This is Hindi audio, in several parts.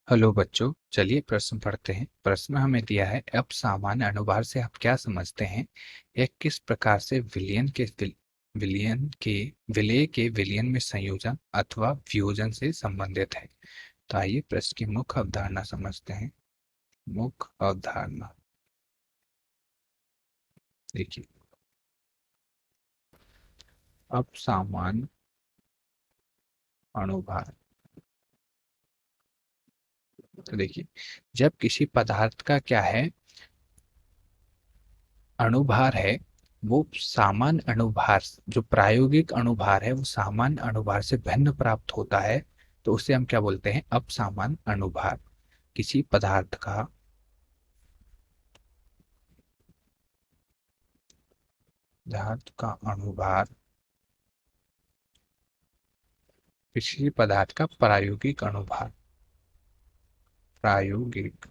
हेलो बच्चों, चलिए प्रश्न पढ़ते हैं। प्रश्न हमें दिया है, अब सामान्य अनुभार से आप क्या समझते हैं? यह किस प्रकार से विलय के विलयन में संयोजन अथवा वियोजन से संबंधित है? तो आइए प्रश्न की मुख्य अवधारणा समझते हैं। मुख्य अवधारणा देखिए, अब सामान्य अनुभार। तो देखिए, जब किसी पदार्थ का क्या है, अणुभार है, वो सामान्य अणुभार, जो प्रायोगिक अणुभार है वो सामान्य अणुभार से भिन्न प्राप्त होता है, तो उसे हम क्या बोलते हैं? अपसामान्य अणुभार। किसी पदार्थ का अणुभार किसी पदार्थ का प्रायोगिक अणुभार, प्रायोगिक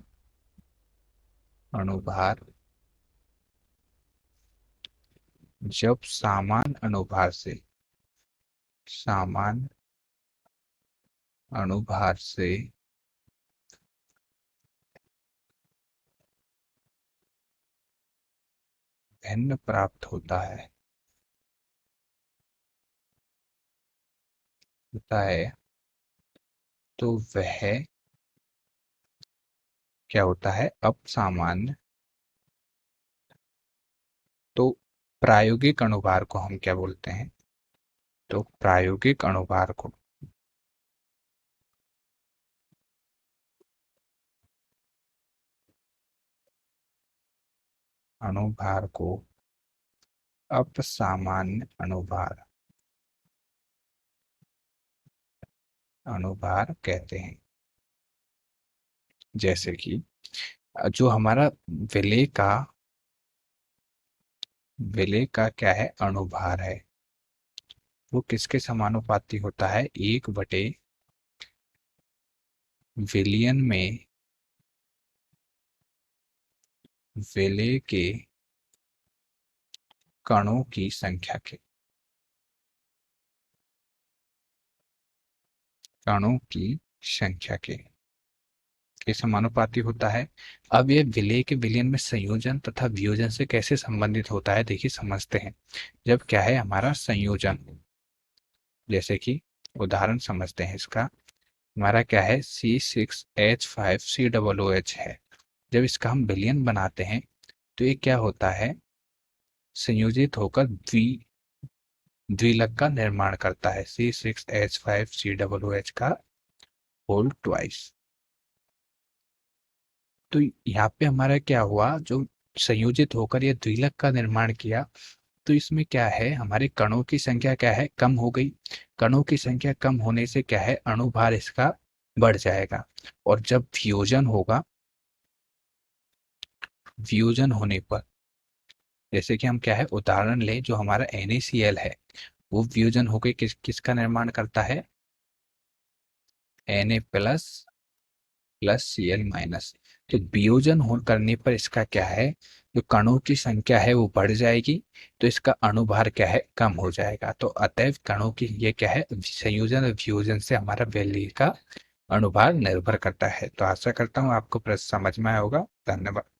अणुभार जब सामान्य अणुभार से भिन्न प्राप्त होता है, तो वह क्या होता है? अपसामान्य। तो प्रायोगिक अणुभार को हम क्या बोलते हैं? तो अणुभार को अपसामान्य अणुभार कहते हैं। जैसे कि जो हमारा विलेय का विलेय का क्या है, अणुभार है, वो किसके समानुपाती होता है? 1/, विलयन में विलेय के कणों की संख्या के समानुपाती होता है। अब ये विलेय के विलयन में संयोजन तथा वियोजन से कैसे संबंधित होता है, देखिए समझते हैं। जब क्या है हमारा संयोजन, जैसे कि उदाहरण समझते हैं इसका। हमारा क्या है, C6H5COOH है। जब इसका हम विलयन बनाते हैं तो ये क्या होता है, संयोजित होकर द्विलक का निर्माण करता है, C6H5COOH का होल ट्वाइस। तो यहाँ पे हमारा क्या हुआ, जो संयोजित होकर ये द्विलक का निर्माण किया, तो इसमें क्या है, हमारे कणों की संख्या क्या है, कम हो गई। कणों की संख्या कम होने से क्या है, अणुभार इसका बढ़ जाएगा। और जब वियोजन होने पर, जैसे कि हम क्या है उदाहरण लें, जो हमारा NaCl है, वो वियोजन होकर किसका निर्माण करता है? Na++Cl-। तो वियोजन हो करने पर इसका क्या है, जो कणों की संख्या है वो बढ़ जाएगी, तो इसका अणुभार क्या है, कम हो जाएगा। तो अतएव कणों की ये क्या है, संयोजन और वियोजन से हमारा वैल्यू का अणुभार निर्भर करता है। तो आशा करता हूँ आपको प्रश्न समझ में आया होगा। धन्यवाद।